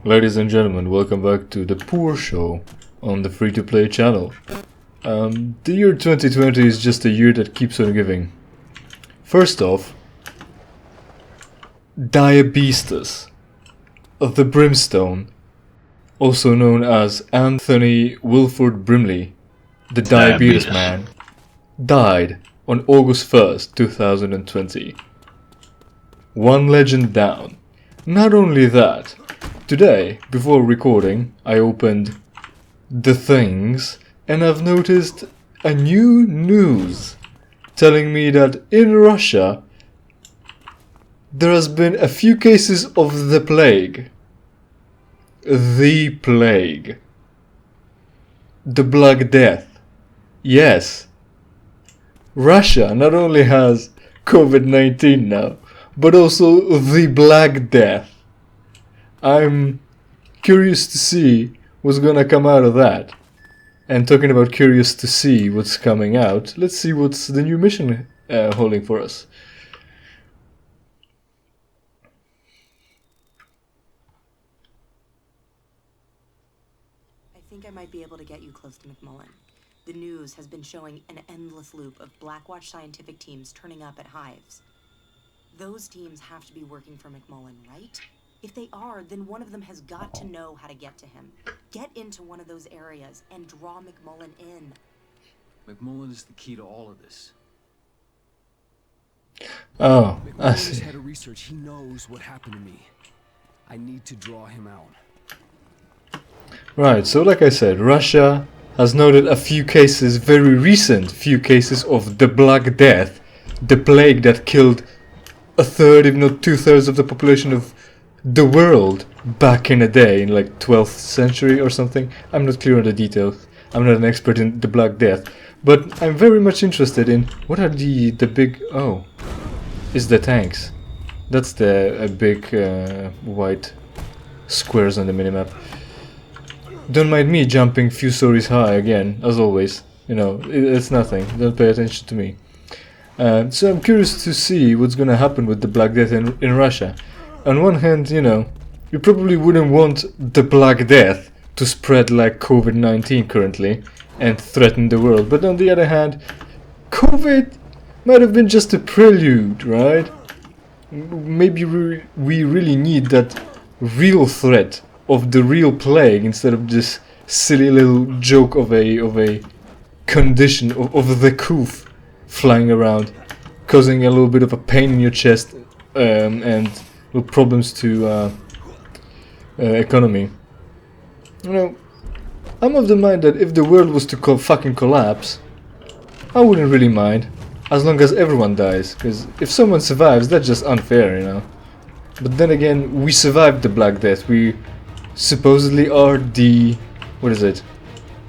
Ladies and gentlemen, welcome back to the Poor Show on the free-to-play channel. The year 2020 is just a year that keeps on giving. First off, Diabetes of the Brimstone, also known as Anthony Wilford Brimley, the Diabetes Man, died on August 1st, 2020. One legend down. Not only that, today, before recording, I opened The Things and I've noticed a new news telling me that in Russia there has been a few cases of the plague. The plague. The Black Death. Yes. Russia not only has COVID-19 now, but also the Black Death. I'm curious to see what's gonna come out of that. And talking about curious to see what's coming out, let's see what's the new mission holding for us. I think I might be able to get you close to McMullen. The news has been showing an endless loop of Blackwatch scientific teams turning up at hives. Those teams have to be working for McMullen, right? If they are, then one of them has got to know how to get to him. Get into one of those areas and draw McMullen in. McMullen is the key to all of this. Oh, I McMullen's see. head of research. He knows what happened to me. I need to draw him out. Right, so like I said, Russia has noted a few cases, very recent few cases of the Black Death, the plague that killed a third, if not 2/3 of the population of the world back in a day, in like 12th century or something. I'm not clear on the details. I'm not an expert in the Black Death, but I'm very much interested in what are the big... Oh, it's the tanks. That's the big white squares on the minimap. Don't mind me jumping few stories high again, as always. You know, it's nothing. Don't pay attention to me. So I'm curious to see what's gonna happen with the Black Death in Russia. On one hand, you know, you probably wouldn't want the Black Death to spread like COVID-19 currently and threaten the world. But on the other hand, COVID might have been just a prelude, right? Maybe we really need that real threat of the real plague instead of this silly little joke of a condition of the coof flying around, causing a little bit of a pain in your chest and little problems to economy. You know, I'm of the mind that if the world was to fucking collapse, I wouldn't really mind, as long as everyone dies, because if someone survives, that's just unfair, you know. But then again, we survived the Black Death. We supposedly are the... what is it?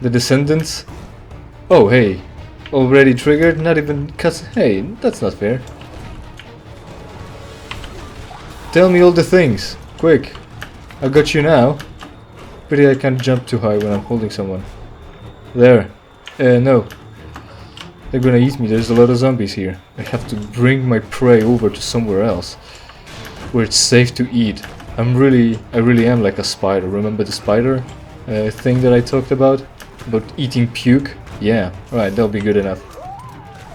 The descendants? Oh, hey. Already triggered? Not even cuts... Hey, that's not fair. Tell me all the things. Quick. I got you now. Pity I can't jump too high when I'm holding someone. There. No. They're gonna eat me. There's a lot of zombies here. I have to bring my prey over to somewhere else, where it's safe to eat. I really am like a spider. Remember the spider thing that I talked about? About eating puke? Yeah, right, that'll be good enough.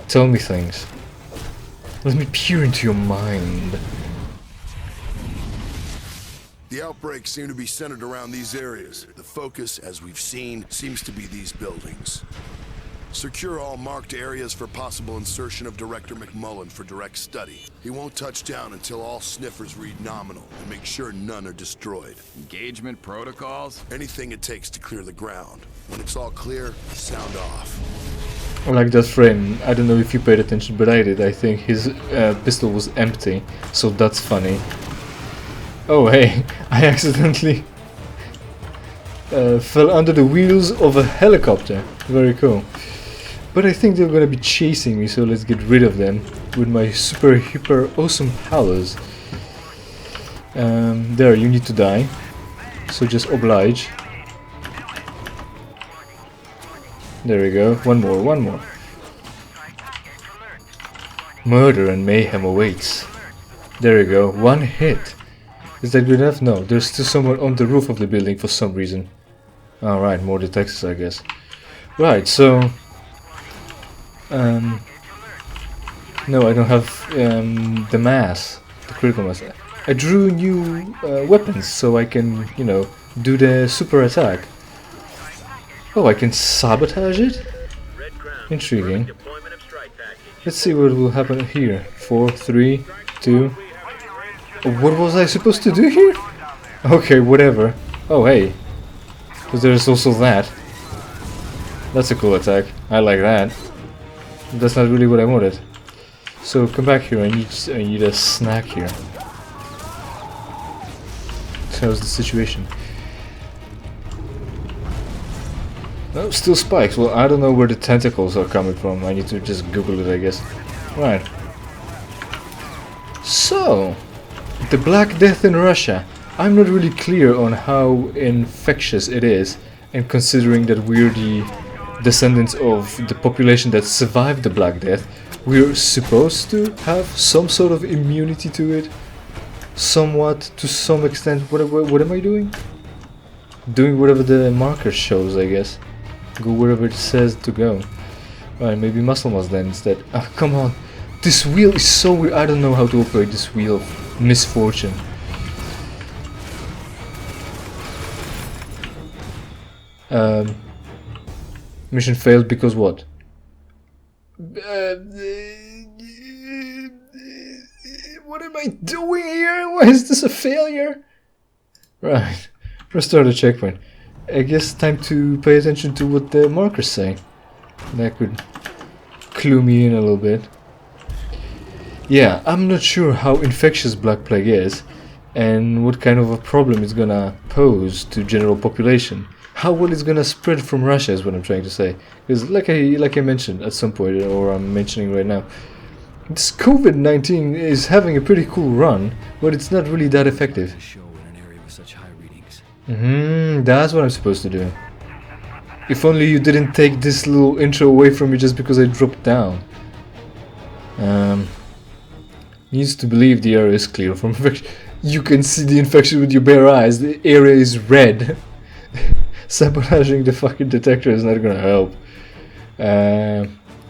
Tell me things. Let me peer into your mind. The outbreaks seem to be centered around these areas. The focus, as we've seen, seems to be these buildings. Secure all marked areas for possible insertion of Director McMullen for direct study. He won't touch down until all sniffers read nominal, and make sure none are destroyed. Engagement protocols? Anything it takes to clear the ground. When it's all clear, sound off. I like that frame. I don't know if you paid attention, but I did. I think his pistol was empty, so that's funny. Oh hey, I accidentally fell under the wheels of a helicopter. Very cool. But I think they're gonna be chasing me, so let's get rid of them with my super hyper awesome powers. There, you need to die. So just oblige. There we go. One more. Murder and mayhem awaits. There we go. One hit. Is that good enough? No, there's still someone on the roof of the building for some reason. Alright, more detectives, I guess. Right, so... no, I don't have the mass, the critical mass. I drew new weapons so I can, you know, do the super attack. Oh, I can sabotage it? Intriguing. Let's see what will happen here. 4, 3, 2... What was I supposed to do here? Okay, whatever. Oh, hey. Because there's also that. That's a cool attack. I like that. That's not really what I wanted. So come back here. I need a snack here. How's the situation? Oh, still spikes. Well, I don't know where the tentacles are coming from. I need to just Google it, I guess. Right. So, the Black Death in Russia. I'm not really clear on how infectious it is, and considering that we're the descendants of the population that survived the Black Death, we're supposed to have some sort of immunity to it. Somewhat, to some extent. What am I doing? Doing whatever the marker shows, I guess. Go wherever it says to go. Right, maybe muscle mass then instead. Ah, come on. This wheel is so weird. I don't know how to operate this wheel of misfortune. Mission failed because what? What am I doing here? Why is this a failure? Right. Restart the checkpoint. I guess time to pay attention to what the markers say. That could clue me in a little bit. Yeah, I'm not sure how infectious Black Plague is and what kind of a problem it's gonna pose to general population. How well it's gonna spread from Russia is what I'm trying to say. Because like I mentioned at some point, or I'm mentioning right now, this COVID-19 is having a pretty cool run, but it's not really that effective. That's what I'm supposed to do. If only you didn't take this little intro away from me just because I dropped down. Needs to believe the area is clear from infection. You can see the infection with your bare eyes. The area is red. Sabotaging the fucking detector is not gonna help.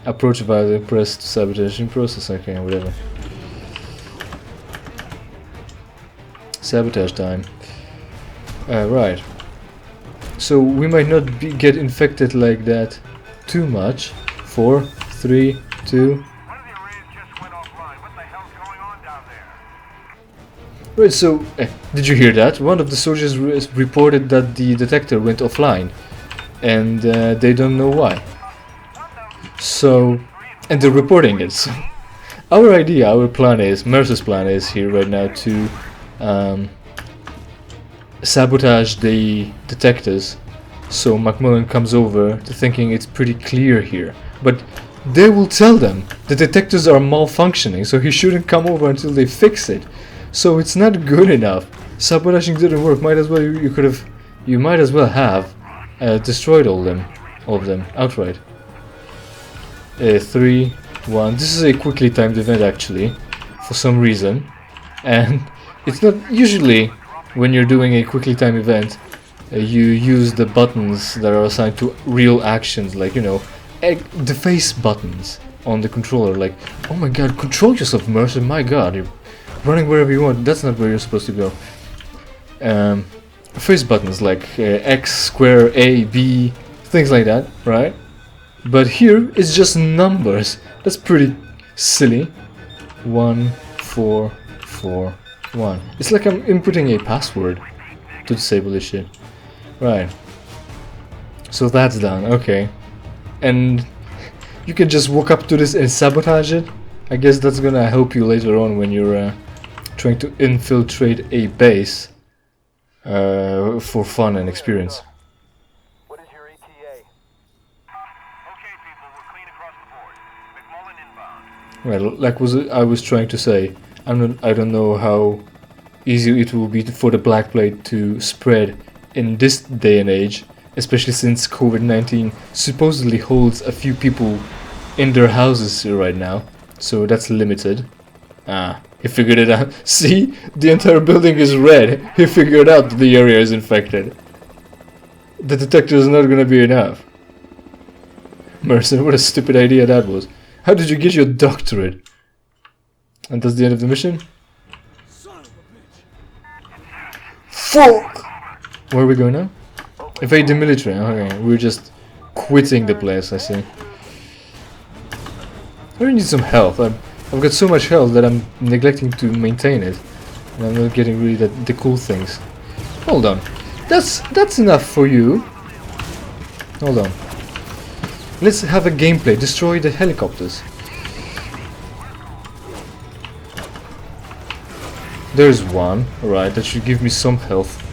Approach via the press to sabotaging process. Okay, whatever. Sabotage time. Right. So we might not get infected like that too much. 4, 3, 2. Right, so did you hear that? One of the soldiers reported that the detector went offline, and they don't know why. So, and they're reporting it. So our plan is, Mercer's plan is here right now to sabotage the detectors, so McMullen comes over to thinking it's pretty clear here. But they will tell them the detectors are malfunctioning, so he shouldn't come over until they fix it. So it's not good enough. Sabotaging didn't work. Might as well you might as well have destroyed all of them outright. 3, 1. This is a quickly timed event actually, for some reason, and it's not usually when you're doing a quickly timed event. You use the buttons that are assigned to real actions, like, you know, the face buttons on the controller. Like, oh my god, control yourself, Mercer. My god, you're running wherever you want. That's not where you're supposed to go. Face buttons like X, square, A, B, things like that, right? But here it's just numbers. That's pretty silly. 1, 4, 4, 1. It's like I'm inputting a password to disable this shit. Right. So that's done. Okay. And you can just walk up to this and sabotage it. I guess that's gonna help you later on when you're trying to infiltrate a base for fun and experience. What is your ETA? Okay, people, we're clean across the board. McMullen inbound. Well, like I was trying to say, I don't know how easy it will be for the Black Plague to spread in this day and age, especially since COVID-19 supposedly holds a few people in their houses right now, so that's limited. He figured it out. See? The entire building is red. He figured out that the area is infected. The detector is not gonna be enough. Mercer, what a stupid idea that was. How did you get your doctorate? And that's the end of the mission? Fuck! Where are we going now? Evade the military. Okay, we're just quitting the place, I see. I really need some health. I've got so much health that I'm neglecting to maintain it. And I'm not getting really the cool things. Hold on. That's enough for you. Hold on. Let's have a gameplay. Destroy the helicopters. There's one. Alright, that should give me some health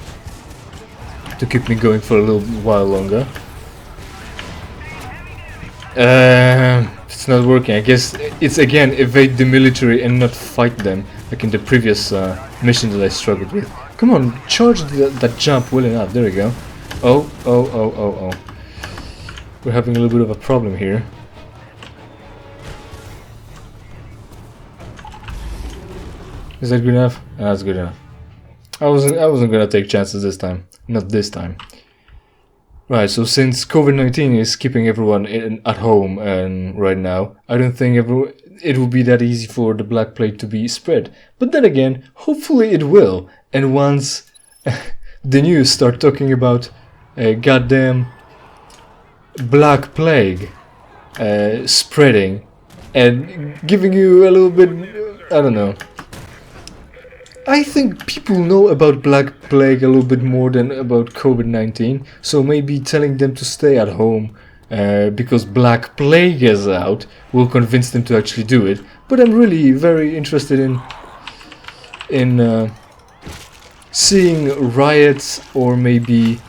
to keep me going for a little while longer. It's not working. I guess it's again evade the military and not fight them, like in the previous mission that I struggled with. Come on, charge that jump well enough. There we go. Oh. We're having a little bit of a problem here. Is that good enough? That's good enough. I wasn't gonna take chances this time. Not this time. Right, so since COVID-19 is keeping everyone at home and right now, I don't think it will be that easy for the Black Plague to be spread. But then again, hopefully it will. And once the news start talking about goddamn Black Plague spreading and giving you a little bit, I don't know. I think people know about Black Plague a little bit more than about COVID-19, so maybe telling them to stay at home because Black Plague is out will convince them to actually do it. But I'm really very interested in seeing riots or maybe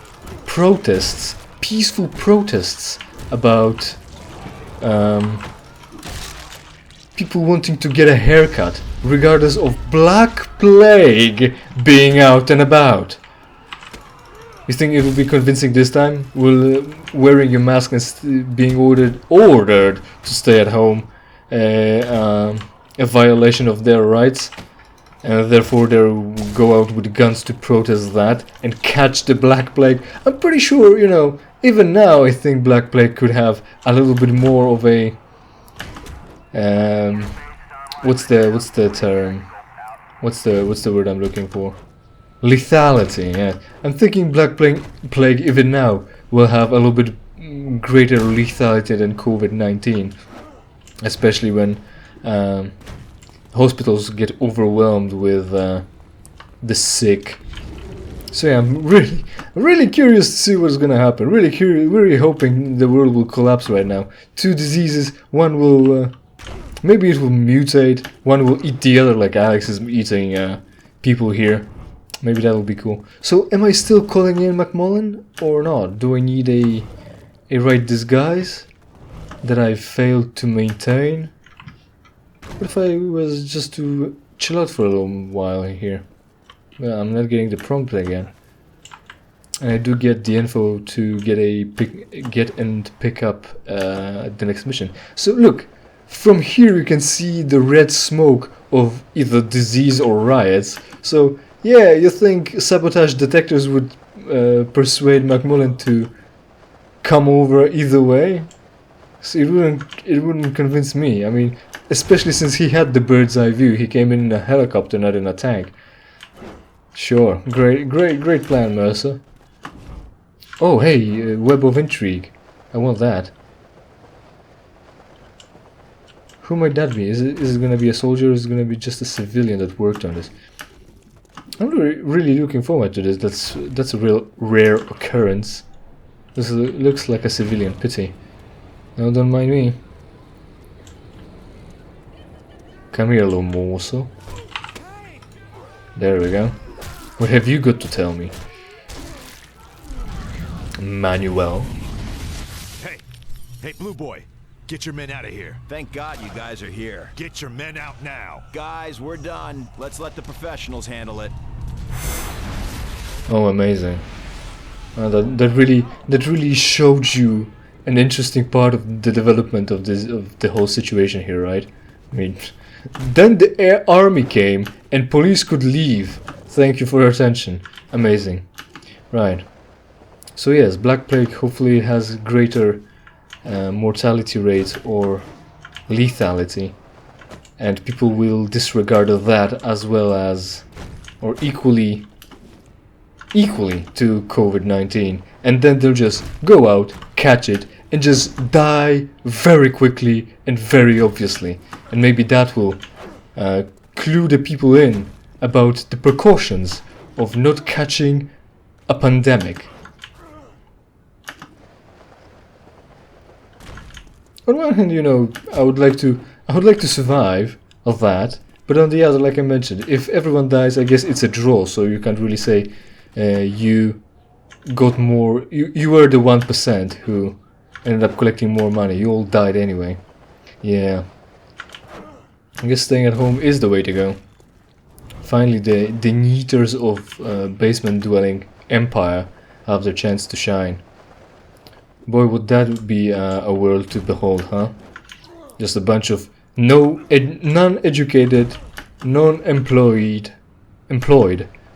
protests, peaceful protests about people wanting to get a haircut regardless of Black Plague being out and about. You think it will be convincing this time? Will wearing your mask and being ordered to stay at home a violation of their rights, and therefore they'll go out with guns to protest that and catch the Black Plague? I'm pretty sure, you know, even now I think Black Plague could have a little bit more of a what's the term? What's the word I'm looking for? Lethality, yeah. I'm thinking Black Plague even now will have a little bit greater lethality than COVID-19, especially when hospitals get overwhelmed with the sick. So yeah, I'm really curious to see what's gonna happen. Really hoping the world will collapse right now. Two diseases, one will maybe it will mutate, one will eat the other like Alex is eating people here. Maybe that will be cool. So am I still calling in McMullen or not? Do I need a right disguise that I failed to maintain? What if I was just to chill out for a little while here? Well, I'm not getting the prompt again. And I do get the info to get and pick up the next mission. So look, from here you can see the red smoke of either disease or riots. So yeah, you think sabotage detectors would persuade McMullen to come over either way? So it wouldn't convince me. I mean, especially since he had the bird's eye view. He came in a helicopter, not in a tank. Sure, great plan, Mercer. Oh, hey, web of intrigue. I want that. Who might that be? Is it gonna be a soldier or is it gonna be just a civilian that worked on this? I'm really looking forward to this. That's a real rare occurrence. This looks like a civilian. Pity. No, don't mind me. Come here, little morsel. There we go. What have you got to tell me, Manuel? Hey, Blue Boy, get your men out of here. Thank God you guys are here. Get your men out now. Guys, we're done. Let's let the professionals handle it. Oh, amazing! That really showed you an interesting part of the development of the whole situation here, right? I mean, Then the army came and police could leave. Thank you for your attention. Amazing. Right. So yes, Black Plague hopefully has greater mortality rate or lethality. And people will disregard of that as well as, or equally to COVID-19. And then they'll just go out, catch it, and just die very quickly and very obviously. And maybe that will clue the people in about the precautions of not catching a pandemic. On one hand, you know, I would like to survive of that, but on the other, like I mentioned, if everyone dies, I guess it's a draw, so you can't really say you got more, you were the 1% who ended up collecting more money. You all died anyway. Yeah. I guess staying at home is the way to go. Finally, the neaters of basement dwelling empire have their chance to shine. Boy, would that be a world to behold, huh? Just a bunch of non-educated, non-employed,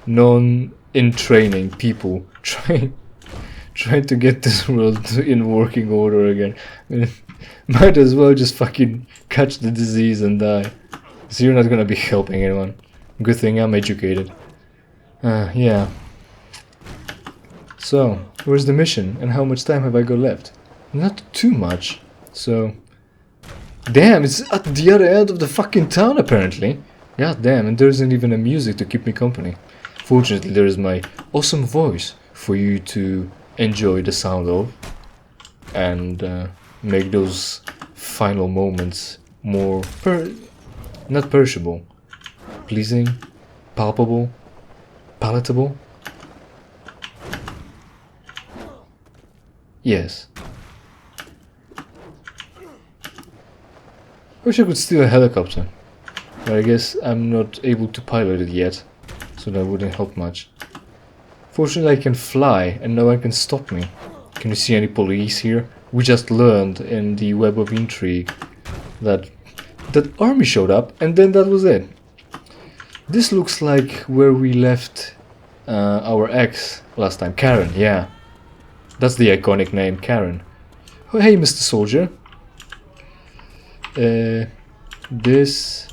non-in-training people trying to get this world in working order again. Might as well just fucking catch the disease and die. So you're not gonna be helping anyone. Good thing I'm educated. Yeah. So, where's the mission and how much time have I got left? Not too much. So, damn, it's at the other end of the fucking town apparently. God damn, and there isn't even a music to keep me company. Fortunately, there is my awesome voice for you to enjoy the sound of and make those final moments more not perishable, pleasing, palpable, palatable. Yes. Wish I could steal a helicopter, but I guess I'm not able to pilot it yet, so that wouldn't help much. Fortunately, I can fly, and no one can stop me. Can you see any police here? We just learned in the Web of Intrigue that army showed up, and then that was it. This looks like where we left our ex last time, Karen. Yeah. That's the iconic name, Karen. Oh, hey, Mr. Soldier. This...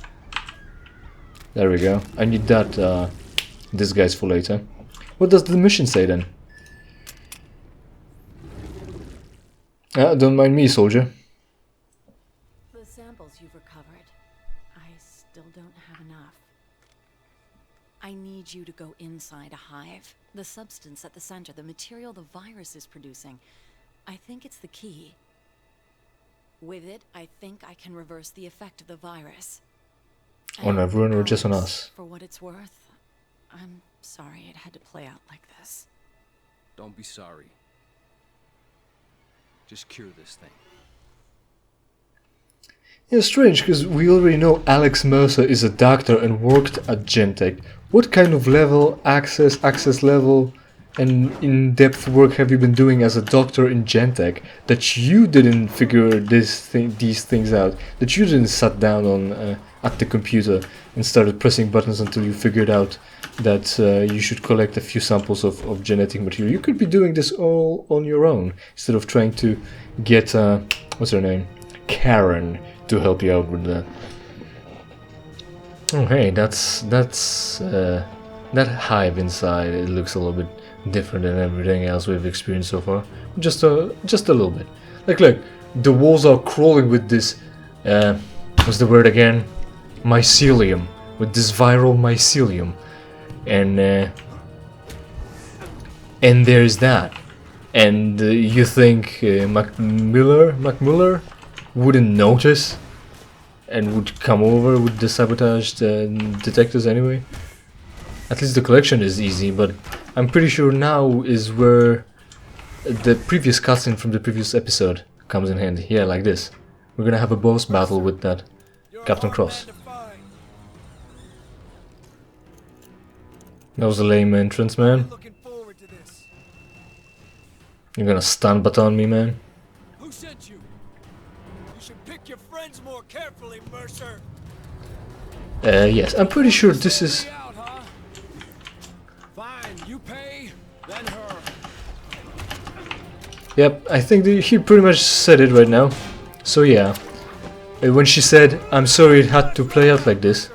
There we go. I need that disguise for later. What does the mission say then? Don't mind me, soldier. The samples you've recovered, I still don't have enough. I need you to go inside a hive. The substance at the center, the material the virus is producing, I think it's the key. With it, I think I can reverse the effect of the virus. On everyone or just on us? For what it's worth, I'm sorry it had to play out like this. Don't be sorry. Just cure this thing. Yeah, strange, because we already know Alex Mercer is a doctor and worked at Gentek. What kind of level, access level, and in-depth work have you been doing as a doctor in Gentek that you didn't figure these things out? That you didn't sat down on at the computer and started pressing buttons until you figured out that you should collect a few samples of genetic material? You could be doing this all on your own instead of trying to get what's her name, Karen, to help you out with that. Oh hey, that's that hive inside. It looks a little bit different than everything else we've experienced so far. Just a little bit. Like look, the walls are crawling with this what's the word again? Mycelium. With this viral mycelium. And there's that. And you think McMullen wouldn't notice and would come over with the sabotaged detectors anyway? At least the collection is easy, but I'm pretty sure now is where the previous cutscene from the previous episode comes in handy. Yeah, like this. We're gonna have a boss battle with that Captain Cross. That was a lame entrance, man. You're gonna stun baton me, man? Who sent you? You should pick your friends more carefully, Mercer. Yes, I'm pretty sure this is... Fine, you pay, then her. Yep, I think he pretty much said it right now. So yeah, when she said, "I'm sorry it had to play out like this."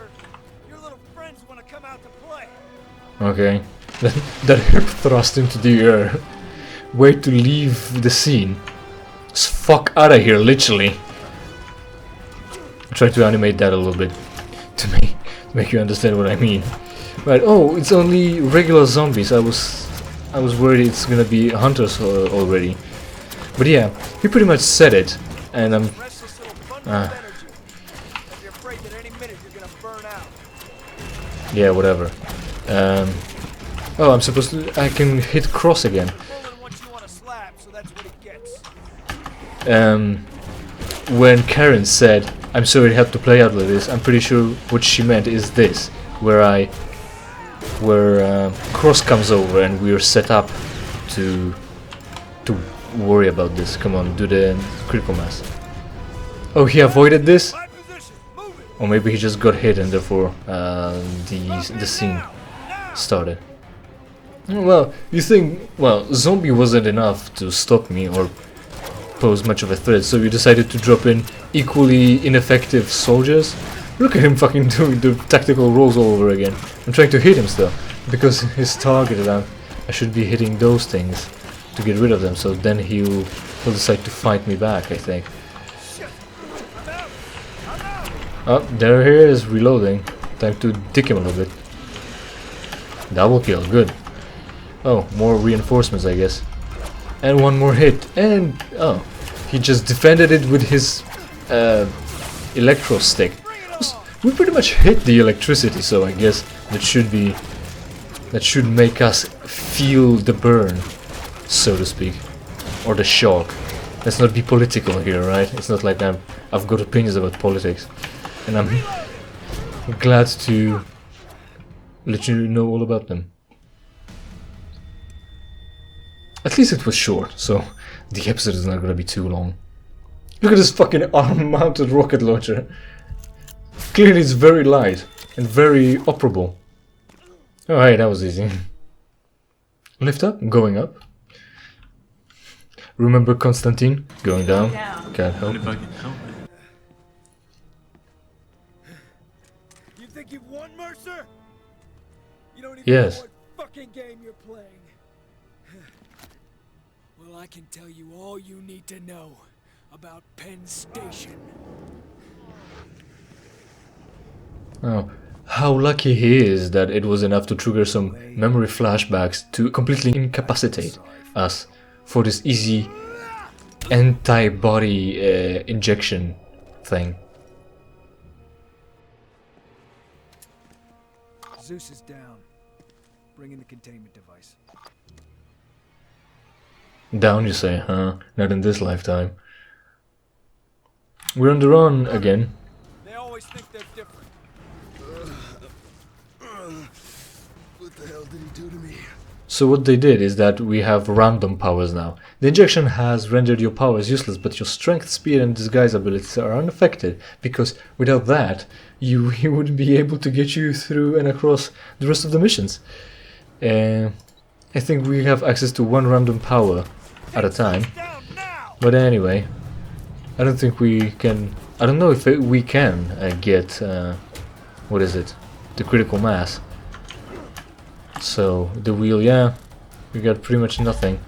Your little friends want to come out to play. Okay, that hip thrust into the air. Way to leave the scene. Just fuck out of here, literally. Try to animate that a little bit to make you understand what I mean. Right? Oh, it's only regular zombies. I was worried it's gonna be hunters already. But yeah, he pretty much said it, and I'm. Restless little bundle of energy. But you're afraid that any minute you're gonna burn out. Yeah, whatever. Oh, I'm supposed to. I can hit cross again. McMullen wants you on a slab, so that's what he gets. When Karen said, "I'm sorry it had to play out like this," I'm pretty sure what she meant is this, where cross comes over and we're set up to worry about this. Come on, do the critical mass. Oh, he avoided this, My position, move it. or maybe he just got hit and therefore the scene started. Well, you think, well, zombie wasn't enough to stop me or pose much of a threat, so you decided to drop in equally ineffective soldiers? Look at him fucking doing the tactical rolls all over again. I'm trying to hit him still, because he's targeted. I should be hitting those things to get rid of them, so then he'll decide to fight me back, I think. Oh, there he is, reloading. Time to dick him a little bit. Double kill, good. Oh, more reinforcements, I guess. And one more hit, and oh, he just defended it with his electro stick. We pretty much hit the electricity, so I guess that should make us feel the burn, so to speak, or the shock. Let's not be political here, right? It's not like I've got opinions about politics, and I'm glad to let you know all about them. At least it was short, so the episode is not gonna be too long. Look at this fucking arm-mounted rocket launcher. Clearly it's very light and very operable. Oh hey, that was easy. Lift up, going up. Remember Constantine? Going down. Can't help. You think you've won, Mercer? You don't even Yes. know what fucking game you're playing. Well, I can tell you all you need to know about Penn Station. Oh, how lucky he is that it was enough to trigger some memory flashbacks to completely incapacitate us for this easy antibody injection thing. Zeus is down. Bring in the containment device. Down, you say, huh? Not in this lifetime. We're on the run again. They always think they're different. What the hell did he do to me? So what they did is that we have random powers now. The injection has rendered your powers useless, but your strength, speed and disguise abilities are unaffected, because without that, he wouldn't be able to get you through and across the rest of the missions. I think we have access to one random power at a time. But anyway, I don't think we can... I don't know if we can get... what is it? The critical mass. So, the wheel, yeah, we got pretty much nothing.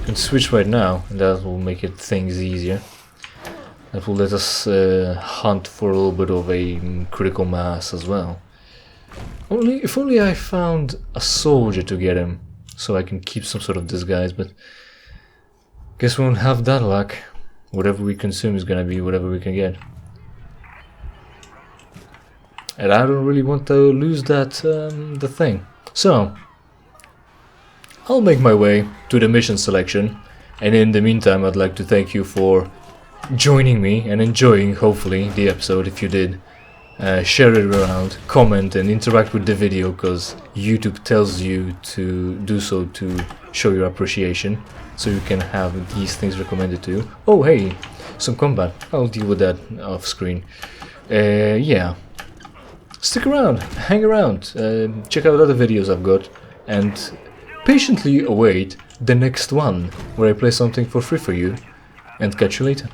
We can switch right now, and that will make things easier. That will let us hunt for a little bit of a critical mass as well. If only I found a soldier to get him, so I can keep some sort of disguise, but guess we won't have that luck. Whatever we consume is gonna be whatever we can get. And I don't really want to lose that, the thing. So, I'll make my way to the mission selection, and in the meantime I'd like to thank you for joining me and enjoying, hopefully, the episode. If you did, share it around, comment and interact with the video, because YouTube tells you to do so to show your appreciation, so you can have these things recommended to you. Oh hey, some combat, I'll deal with that off screen. Yeah. stick around, hang around, check out other videos I've got, and patiently await the next one where I play something for free for you, and catch you later.